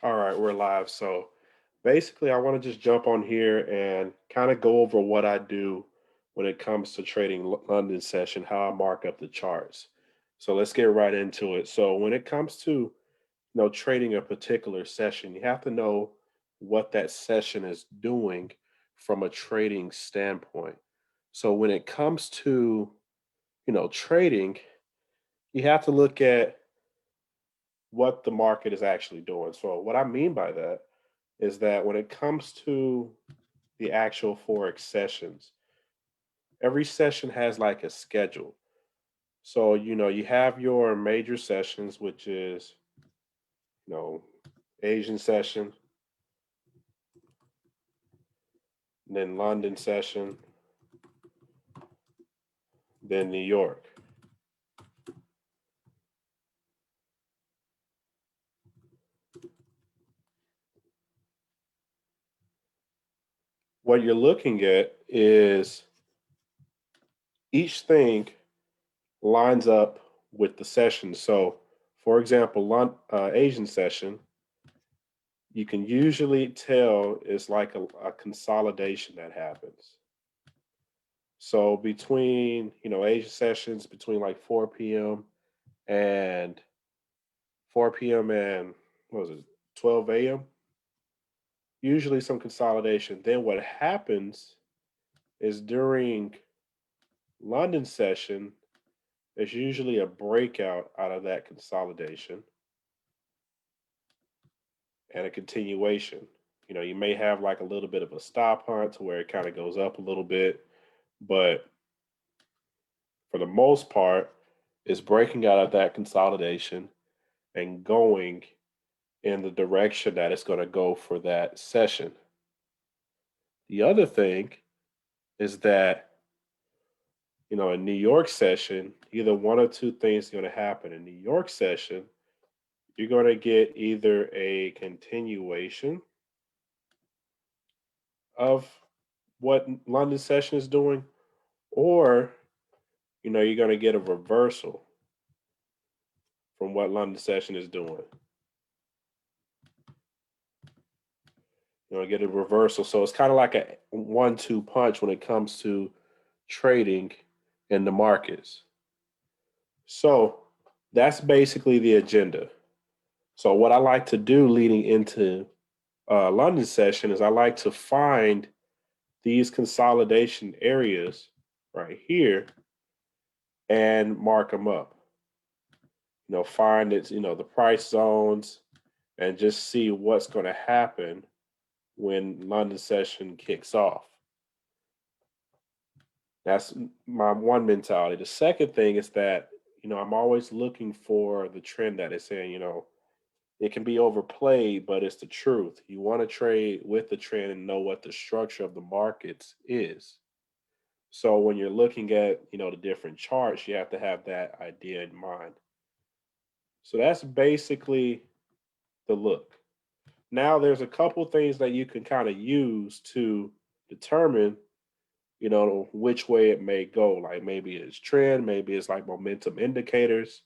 All right, we're live. So basically, I want to just jump on here and kind of go over what I do when it comes to trading London session, how I mark up the charts. So let's get right into it. So when it comes to trading a particular session, you have to know what that session is doing from a trading standpoint. So when it comes to trading, you have to look at what the market is actually doing. So what I mean by that is that when it comes to the actual Forex sessions, every session has like a schedule. So, you have your major sessions, which is, you know, Asian session, then London session, then New York. What you're looking at is each thing lines up with the session. So, for example, Asian session, you can usually tell it's like a consolidation that happens. So between, Asia sessions between like 4 p.m. and 4 p.m. and what was it, 12 a.m. Usually some consolidation. Then what happens is during London session, there's usually a breakout out of that consolidation and a continuation. You may have like a little bit of a stop hunt to where it kind of goes up a little bit, but for the most part, it's breaking out of that consolidation and going in the direction that it's going to go for that session. The other thing is that, in New York session, either one or two things are going to happen. In New York session, you're going to get either a continuation of what London session is doing, or, you're going to get a reversal from what London session is doing. Get a reversal. So it's kind of like a 1-2 punch when it comes to trading in the markets. So that's basically the agenda. So what I like to do leading into London session is I like to find these consolidation areas right here and mark them up. Find it, the price zones and just see what's going to happen when London session kicks off. That's my one mentality. The second thing is that, I'm always looking for the trend that is saying, it can be overplayed, but it's the truth. You want to trade with the trend and know what the structure of the markets is. So when you're looking at, the different charts, you have to have that idea in mind. So that's basically the look. Now there's a couple things that you can kind of use to determine, which way it may go. Like maybe it's trend, maybe it's like momentum indicators.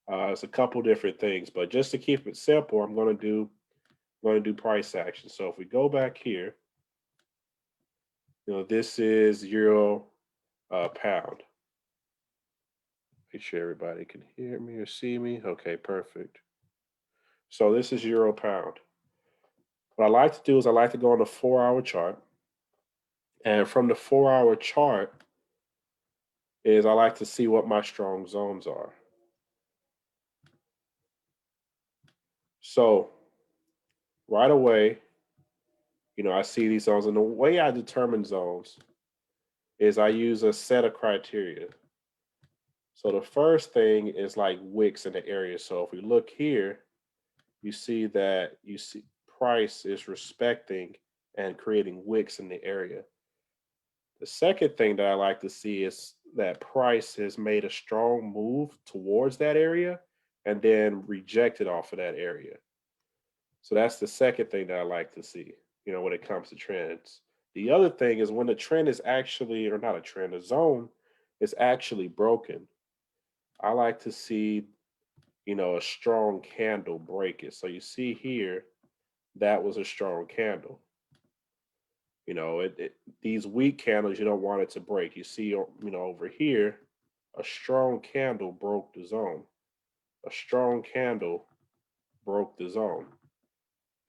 It's a couple different things, but just to keep it simple, I'm going to do price action. So if we go back here, this is euro pound. Make sure everybody can hear me or see me. Okay, perfect. So this is euro pound. What I like to do is I like to go on the 4 hour chart. And from the 4 hour chart is I like to see what my strong zones are. So right away, I see these zones. And the way I determine zones is I use a set of criteria. So the first thing is like wicks in the area. So if we look here, you see that you see price is respecting and creating wicks in the area. The second thing that I like to see is that price has made a strong move towards that area and then rejected off of that area. So that's the second thing that I like to see, when it comes to trends. The other thing is when the trend is actually, or not a trend, a zone is actually broken. I like to see, a strong candle break it. So you see here, that was a strong candle. These weak candles, you don't want it to break. You see, over here, a strong candle broke the zone. A strong candle broke the zone.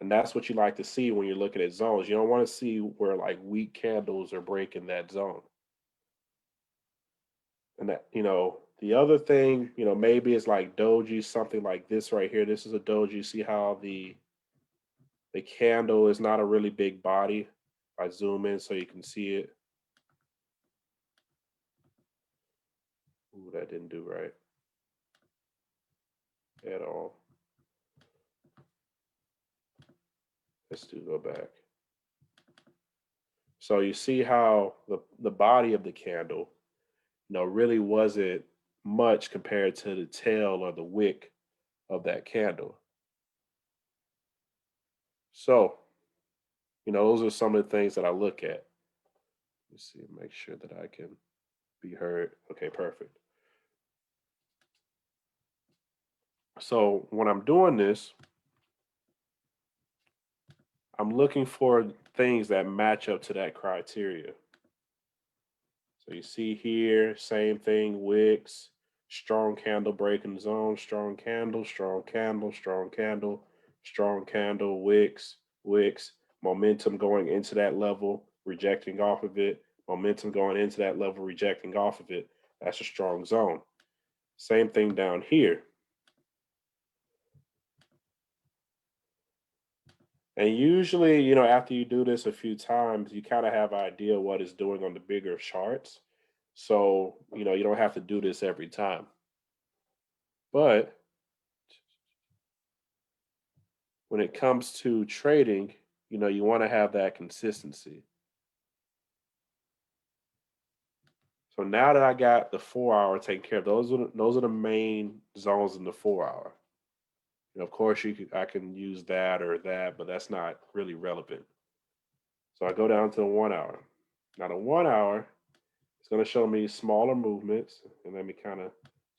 And that's what you like to see when you're looking at zones. You don't want to see where like weak candles are breaking that zone. And the other thing, maybe it's like doji, something like this right here. This is a doji. See how the candle is not a really big body. I zoom in so you can see it. Ooh, that didn't do right at all. Let's go back. So you see how the body of the candle, really wasn't much compared to the tail or the wick of that candle. So, those are some of the things that I look at. Let's see, make sure that I can be heard. Okay, perfect. So when I'm doing this, I'm looking for things that match up to that criteria. So you see here, same thing, wicks, strong candle breaking zone, strong candle, strong candle, strong candle, strong candle, wicks, wicks, momentum going into that level, rejecting off of it, momentum going into that level, rejecting off of it. That's a strong zone. Same thing down here. And usually, after you do this a few times, you kind of have an idea what it's doing on the bigger charts. So, you don't have to do this every time. But when it comes to trading, you want to have that consistency. So now that I got the 4 hour taken care of, those are the main zones in the 4 hour. Of course, I can use that or that, but that's not really relevant. So I go down to the 1 hour. Now the 1 hour is going to show me smaller movements, and let me kind of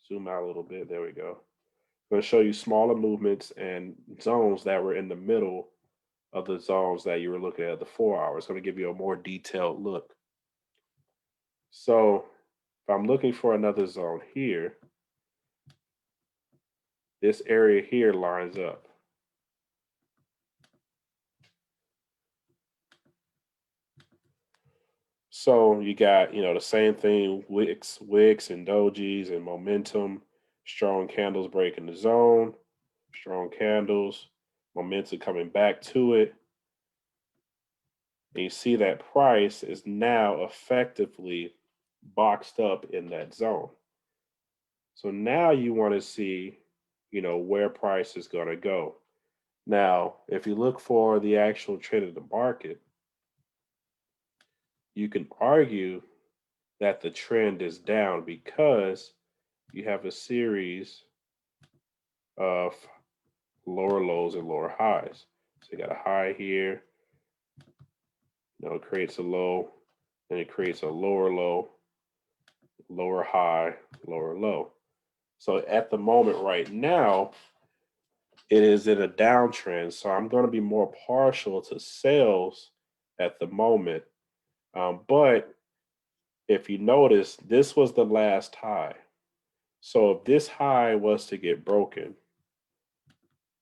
zoom out a little bit. There we go. It's going to show you smaller movements and zones that were in the middle of the zones that you were looking at the 4 hours. It's going to give you a more detailed look. So if I'm looking for another zone here, this area here lines up. So you got, the same thing, wicks and dojis and momentum, strong candles breaking the zone, strong candles, momentum coming back to it. And you see that price is now effectively boxed up in that zone. So now you want to see, where price is going to go. Now, if you look for the actual trend of the market, you can argue that the trend is down because you have a series of lower lows and lower highs. So you got a high here, it creates a low, and it creates a lower low, lower high, lower low. So at the moment right now, it is in a downtrend. So I'm going to be more partial to sales at the moment. But if you notice, this was the last high. So if this high was to get broken,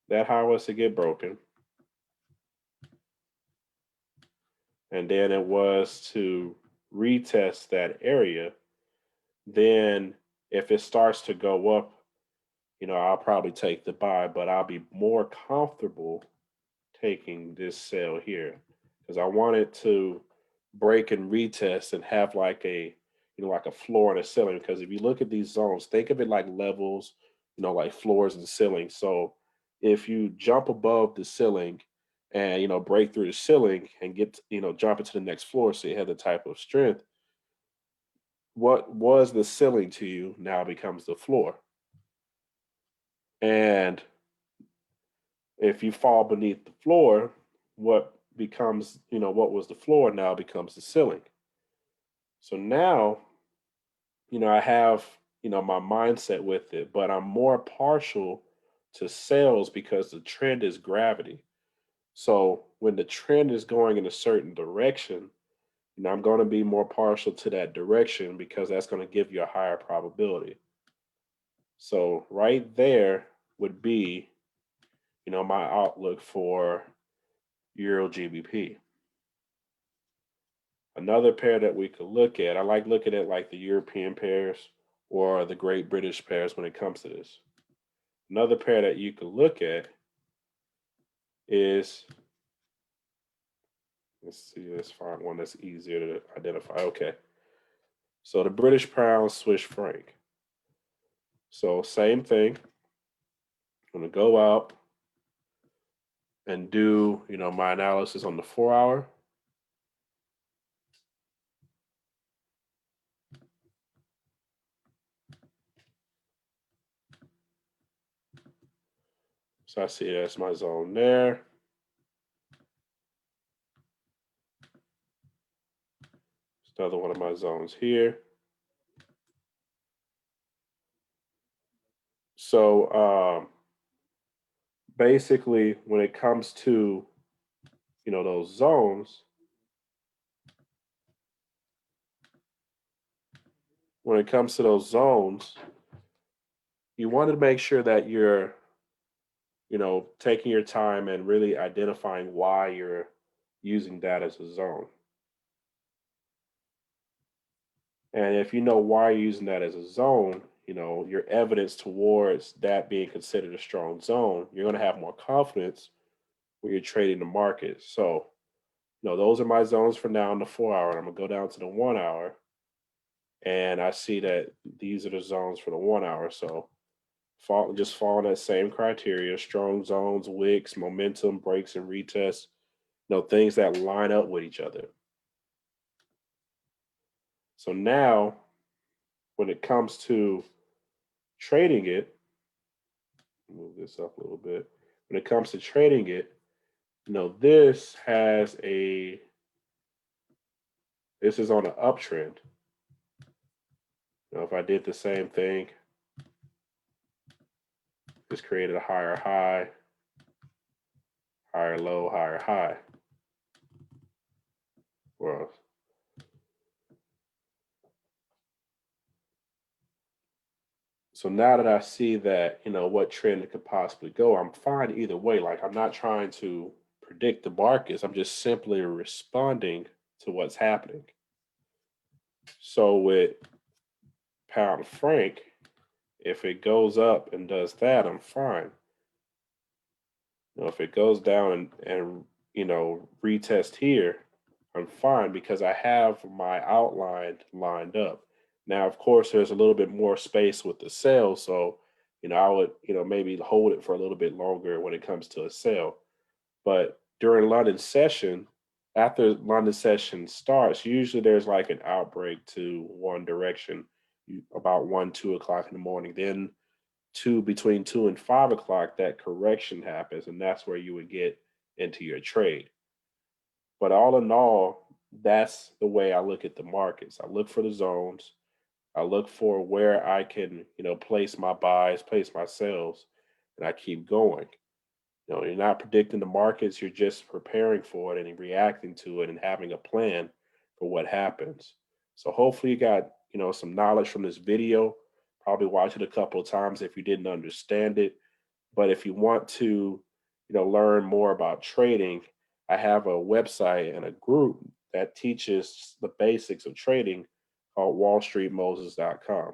that high was to get broken, and then it was to retest that area, then if it starts to go up, I'll probably take the buy, but I'll be more comfortable taking this sell here because I want it to break and retest and have like like a floor and a ceiling. Because if you look at these zones, think of it like levels, like floors and ceilings. So if you jump above the ceiling and break through the ceiling and get jump into the next floor, so you have the type of strength, what was the ceiling to you now becomes the floor. And if you fall beneath the floor, what becomes, what was the floor now becomes the ceiling. So now, I have, my mindset with it, but I'm more partial to sales because the trend is gravity. So when the trend is going in a certain direction, I'm going to be more partial to that direction because that's going to give you a higher probability. So right there would be, my outlook for Euro GBP. Another pair that we could look at, I like looking at like the European pairs or the Great British pairs when it comes to this. Another pair that you could look at is, let's find one that's easier to identify. Okay. So the British pound, Swiss franc. So same thing. I'm going to go out and do, my analysis on the 4 hour. So I see that's my zone there. It's another one of my zones here. So basically, when it comes to, those zones, you want to make sure that you're, taking your time and really identifying why you're using that as a zone. And if you know why you're using that as a zone, your evidence towards that being considered a strong zone, you're going to have more confidence when you're trading the market. So, those are my zones for now in the 4 hour. And I'm going to go down to the 1 hour. And I see that these are the zones for the 1 hour. So, just following that same criteria: strong zones, wicks, momentum, breaks, and retests, things that line up with each other. So now, when it comes to trading it, move this up a little bit. When it comes to trading it, this this is on an uptrend. If I did the same thing, just created a higher high, higher low, higher high. Well, so now that I see that, what trend it could possibly go, I'm fine either way. Like, I'm not trying to predict the markets. I'm just simply responding to what's happening. So with pound franc, if it goes up and does that, I'm fine. If it goes down and retest here, I'm fine because I have my outline lined up. Now, of course, there's a little bit more space with the sell, so I would maybe hold it for a little bit longer when it comes to a sell. But during London session, after London session starts, usually there's like an outbreak to one direction about 1, 2 o'clock in the morning. Then between 2 and 5 o'clock, that correction happens, and that's where you would get into your trade. But all in all, that's the way I look at the markets. I look for the zones. I look for where I can, place my buys, place my sells, and I keep going. You're not predicting the markets, you're just preparing for it and reacting to it and having a plan for what happens. So hopefully you got, some knowledge from this video. Probably watch it a couple of times if you didn't understand it. But if you want to, learn more about trading, I have a website and a group that teaches the basics of trading called wallstreetmoses.com.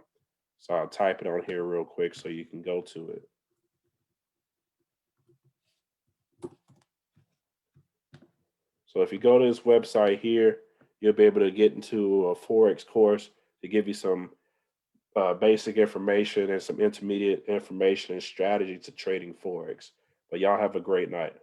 So I'll type it on here real quick so you can go to it. So if you go to this website here, you'll be able to get into a Forex course to give you some basic information and some intermediate information and strategy to trading Forex. But y'all have a great night.